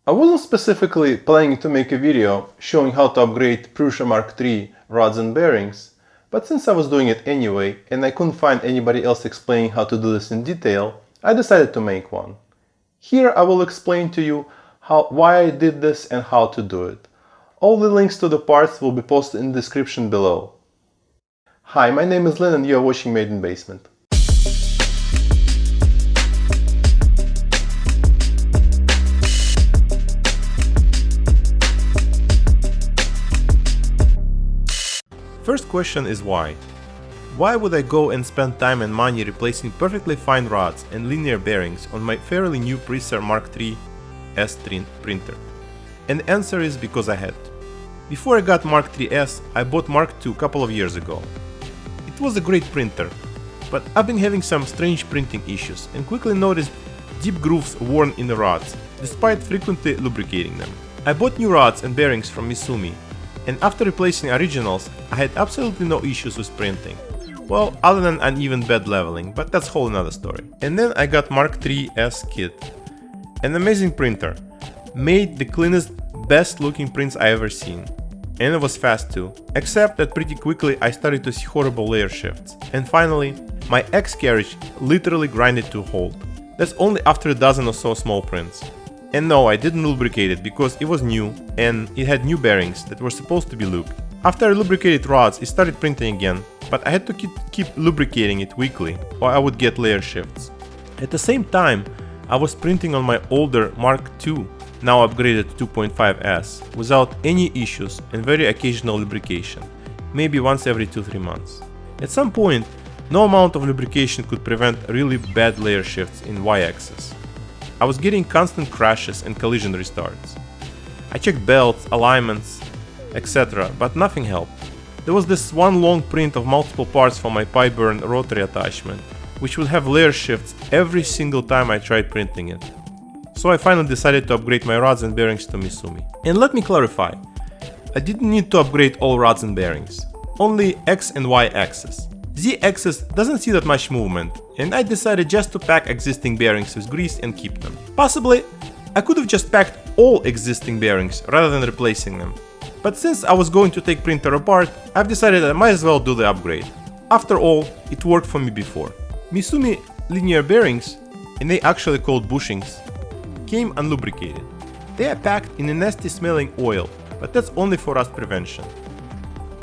I wasn't specifically planning to make a video showing how to upgrade Prusa MK3 rods and bearings, but since I was doing it anyway and I couldn't find anybody else explaining how to do this in detail, I decided to make one. Here I will explain to you why I did this and how to do it. All the links to the parts will be posted in the description below. Hi, my name is Lynn and you are watching Made in Basement. First question is why? Why would I go and spend time and money replacing perfectly fine rods and linear bearings on my fairly new Prusa MK3s printer? And the answer is because I had to. Before I got MK3s, I bought MK2 a couple of years ago. It was a great printer, but I've been having some strange printing issues and quickly noticed deep grooves worn in the rods, despite frequently lubricating them. I bought new rods and bearings from Misumi, and after replacing originals, I had absolutely no issues with printing. Well, other than uneven bed leveling, but that's a whole another story. And then I got MK3s kit. An amazing printer. Made the cleanest, best looking prints I ever seen. And it was fast too. Except that pretty quickly I started to see horrible layer shifts. And finally, my X carriage literally grinded to a halt. That's only after a dozen or so small prints. And no, I didn't lubricate it because it was new and it had new bearings that were supposed to be lubed. After I lubricated rods, it started printing again, but I had to keep lubricating it weekly or I would get layer shifts. At the same time, I was printing on my older MK2, now upgraded to 2.5S, without any issues and very occasional lubrication, maybe once every 2-3 months. At some point, no amount of lubrication could prevent really bad layer shifts in Y-axis. I was getting constant crashes and collision restarts. I checked belts, alignments, etc., but nothing helped. There was this one long print of multiple parts for my pipe burn rotary attachment, which would have layer shifts every single time I tried printing it. So I finally decided to upgrade my rods and bearings to Misumi. And let me clarify, I didn't need to upgrade all rods and bearings, only X and Y axis. Z axis doesn't see that much movement, and I decided just to pack existing bearings with grease and keep them. Possibly, I could have just packed all existing bearings rather than replacing them. But since I was going to take printer apart, I've decided I might as well do the upgrade. After all, it worked for me before. Misumi linear bearings, and they actually called bushings, came unlubricated. They are packed in a nasty smelling oil, but that's only for rust prevention.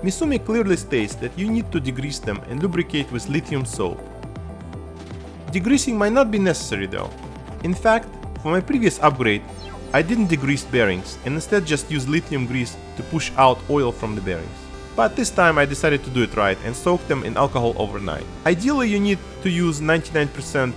Misumi clearly states that you need to degrease them and lubricate with lithium soap. Degreasing might not be necessary though. In fact, for my previous upgrade, I didn't degrease bearings and instead just used lithium grease to push out oil from the bearings. But this time I decided to do it right and soak them in alcohol overnight. Ideally you need to use 99%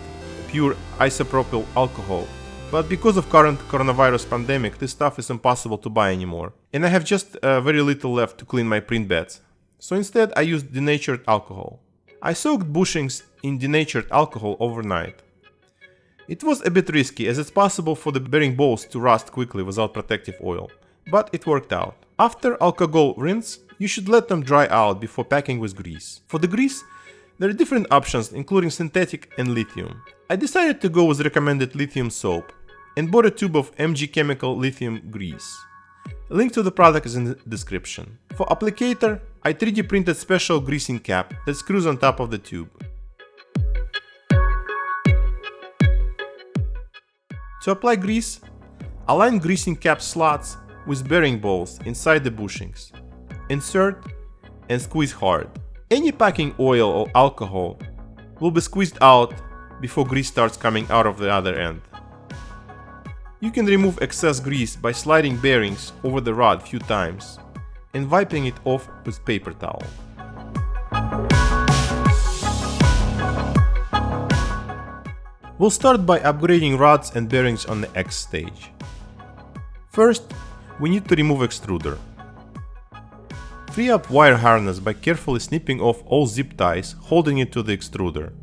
pure isopropyl alcohol, but because of current coronavirus pandemic, this stuff is impossible to buy anymore. And I have just very little left to clean my print beds. So instead I used denatured alcohol. I soaked bushings in denatured alcohol overnight. It was a bit risky as it's possible for the bearing balls to rust quickly without protective oil, but it worked out. After alcohol rinse, you should let them dry out before packing with grease. For the grease, there are different options including synthetic and lithium. I decided to go with recommended lithium soap and bought a tube of MG Chemical lithium grease. A link to the product is in the description. For applicator, I 3D printed special greasing cap that screws on top of the tube. To apply grease, align greasing cap slots with bearing balls inside the bushings. Insert and squeeze hard. Any packing oil or alcohol will be squeezed out before grease starts coming out of the other end. You can remove excess grease by sliding bearings over the rod a few times and wiping it off with paper towel. We'll start by upgrading rods and bearings on the X stage. First, we need to remove extruder. Free up wire harness by carefully snipping off all zip ties holding it to the extruder.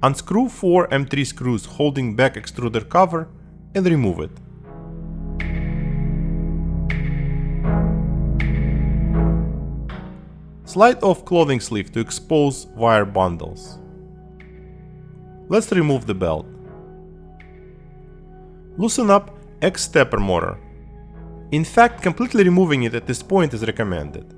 Unscrew 4 M3 screws holding back extruder cover and remove it. Slide off clothing sleeve to expose wire bundles. Let's remove the belt. Loosen up X stepper motor. In fact, completely removing it at this point is recommended.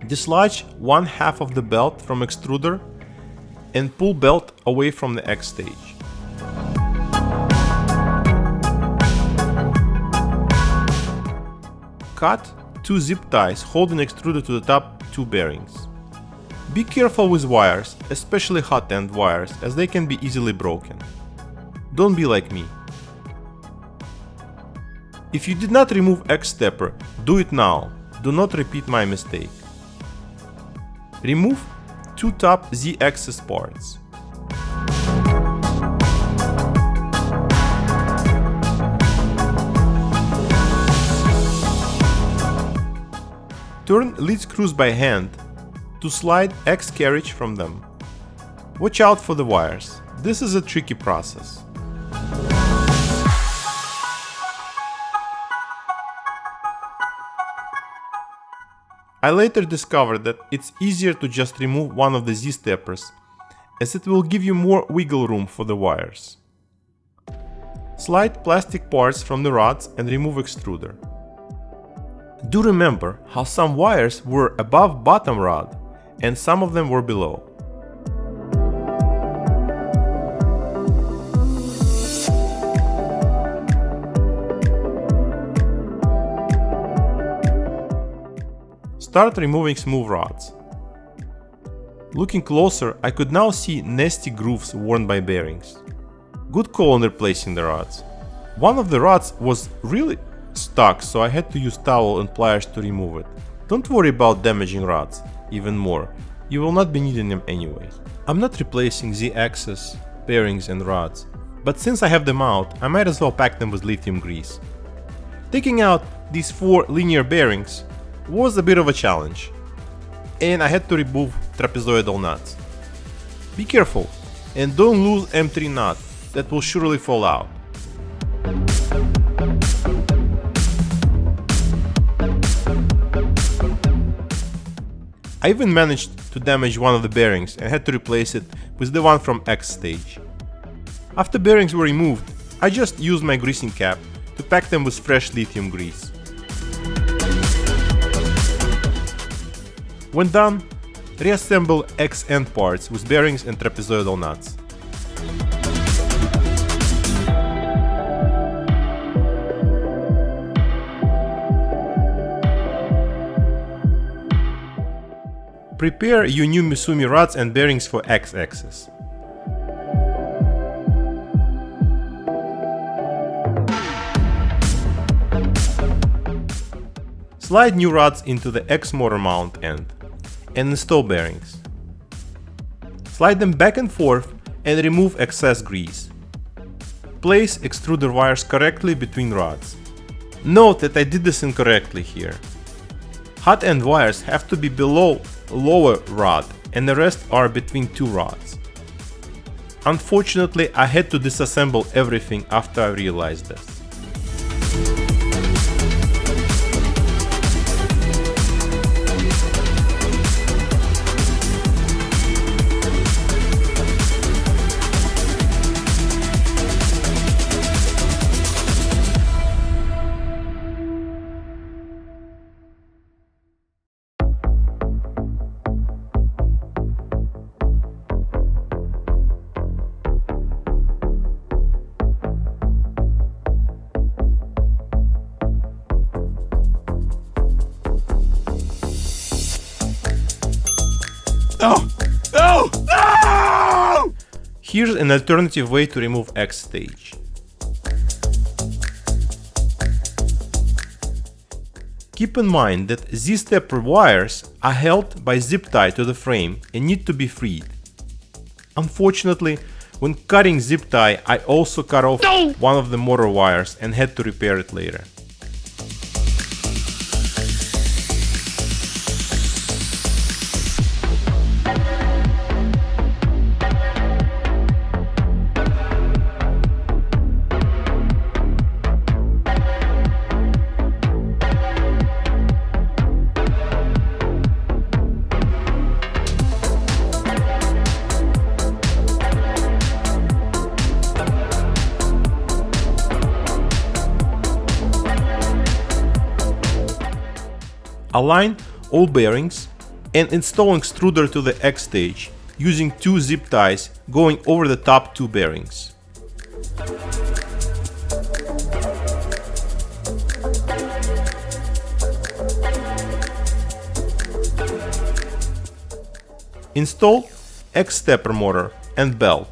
Dislodge one half of the belt from extruder and pull belt away from the X stage. Cut 2 zip ties holding extruder to the top 2 bearings. Be careful with wires, especially hot end wires, as they can be easily broken. Don't be like me. If you did not remove X stepper, do it now. Do not repeat my mistake. Remove 2 top Z-axis parts. Turn lead screws by hand to slide X carriage from them. Watch out for the wires. This is a tricky process. I later discovered that it's easier to just remove one of the Z-steppers, as it will give you more wiggle room for the wires. Slide plastic parts from the rods and remove extruder. Do remember how some wires were above bottom rod and some of them were below. Start removing smooth rods. Looking closer, I could now see nasty grooves worn by bearings. Good call on replacing the rods. One of the rods was really stuck, so I had to use towel and pliers to remove it. Don't worry about damaging rods even more, you will not be needing them anyway. I'm not replacing Z-axis, bearings and rods, but since I have them out, I might as well pack them with lithium grease. Taking out these 4 linear bearings was a bit of a challenge, and I had to remove trapezoidal nuts. Be careful and don't lose M3 nut, that will surely fall out. I even managed to damage one of the bearings and had to replace it with the one from X stage. After bearings were removed, I just used my greasing cap to pack them with fresh lithium grease. When done, reassemble X end parts with bearings and trapezoidal nuts. Prepare your new Misumi rods and bearings for X-axis. Slide new rods into the X motor mount end and install bearings. Slide them back and forth and remove excess grease. Place extruder wires correctly between rods. Note that I did this incorrectly here. Hot end wires have to be below lower rod and the rest are between 2 rods. Unfortunately, I had to disassemble everything after I realized this. No! No! No! Here's an alternative way to remove X stage. Keep in mind that Z-stepper wires are held by zip tie to the frame and need to be freed. Unfortunately, when cutting zip tie, I also cut off one of the motor wires and had to repair it later. Align all bearings and install extruder to the X stage using 2 zip ties going over the top 2 bearings. Install X stepper motor and belt.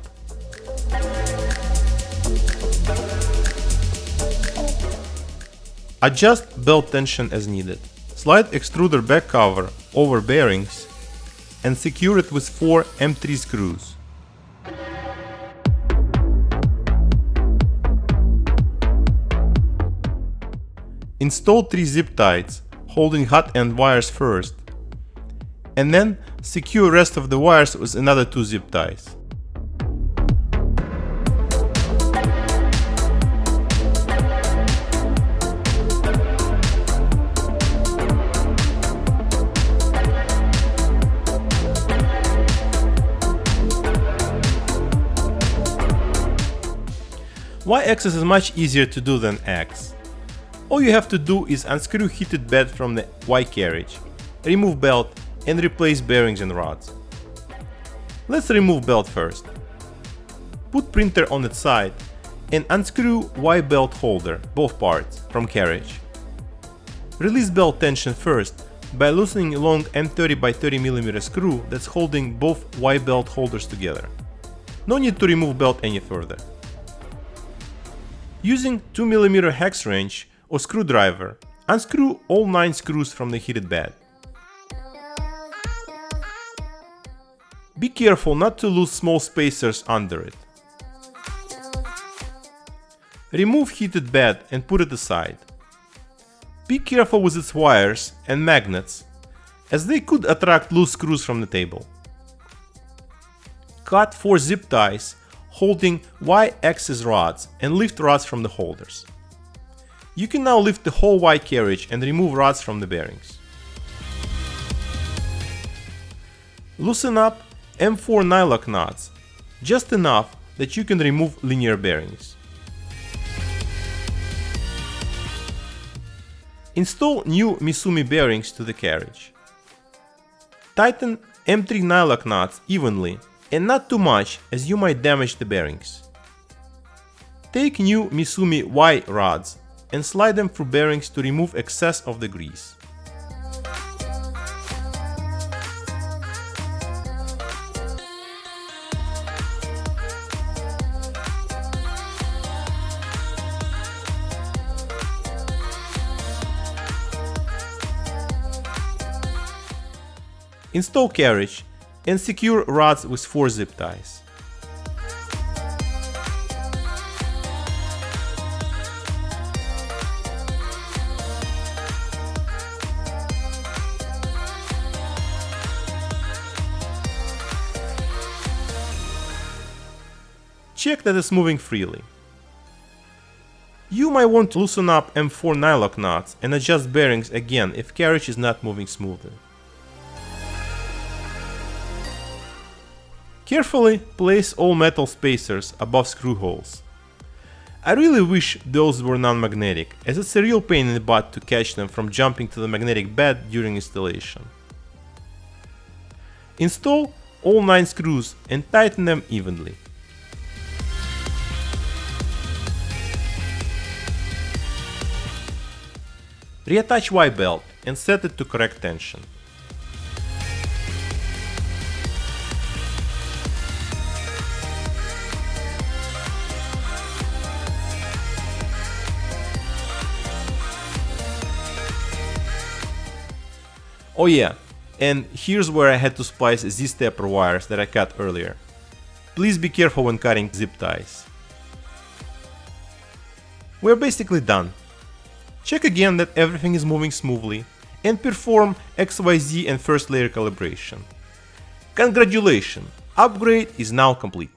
Adjust belt tension as needed. Slide extruder back cover over bearings and secure it with 4 M3 screws. Install 3 zip ties, holding hot end wires first, and then secure rest of the wires with another 2 zip ties. Y-axis is much easier to do than X. All you have to do is unscrew heated bed from the Y carriage, remove belt and replace bearings and rods. Let's remove belt first. Put printer on its side and unscrew Y belt holder, both parts, from carriage. Release belt tension first by loosening a long M30 by 30 mm screw that's holding both Y belt holders together. No need to remove belt any further. Using 2 mm hex wrench or screwdriver, unscrew all 9 screws from the heated bed. Be careful not to lose small spacers under it. Remove heated bed and put it aside. Be careful with its wires and magnets, as they could attract loose screws from the table. Cut 4 zip ties holding Y-axis rods and lift rods from the holders. You can now lift the whole Y carriage and remove rods from the bearings. Loosen up M4 nylock nuts, just enough that you can remove linear bearings. Install new Misumi bearings to the carriage. Tighten M3 nylock nuts evenly and not too much, as you might damage the bearings. Take new Misumi Y rods and slide them through bearings to remove excess of the grease. Install carriage and secure rods with 4 zip ties. Check that it's moving freely. You might want to loosen up M4 nylock nuts and adjust bearings again if carriage is not moving smoothly. Carefully place all metal spacers above screw holes. I really wish those were non-magnetic, as it's a real pain in the butt to catch them from jumping to the magnetic bed during installation. Install all 9 screws and tighten them evenly. Reattach Y belt and set it to correct tension. Oh yeah, and here's where I had to splice Z-stepper wires that I cut earlier. Please be careful when cutting zip ties. We're basically done. Check again that everything is moving smoothly and perform XYZ and first layer calibration. Congratulations! Upgrade is now complete.